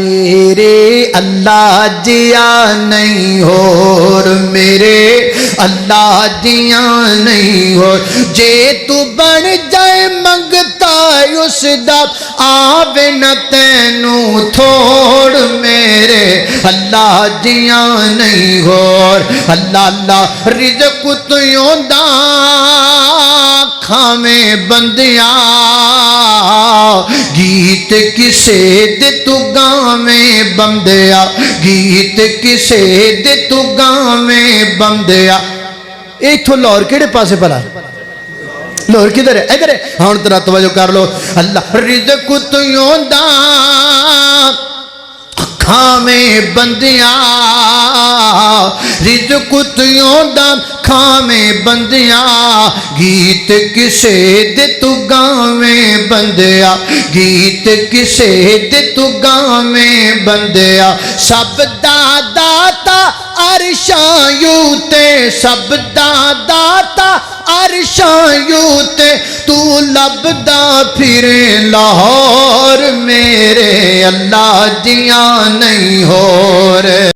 میرے اللہ جیا نہیں ہور میرے اللہ جیا نہیں ہور جے تو بن جائے منگتا اس دا آوے نہ تینوں تھوڑ میرے اللہ جیا نہیں ہور اللہ اللہ رزق تیوں دا کھامیں بندیاں گیت کسے دے تو گاویں بندیا گیت کسے دے تو گاویں بندیا ایتھو لاہور کیڑے پاسے پلا لاہور کدھر ہے ادھر ہے ہاں ترا توجہ کر لو اللہ رزق تیوں دا کھامیں بندیاں رزق تیوں دا کھامیں بندیاں گیت کسے دے تو گاویں بندیا گیت کسے دے تو گاویں بندیا سب دا داتا عرشاں یوتے سب دا داتا عرشاں یوتے تو لبدا پھرے لاہور میرے اللہ جیاں نہیں ہور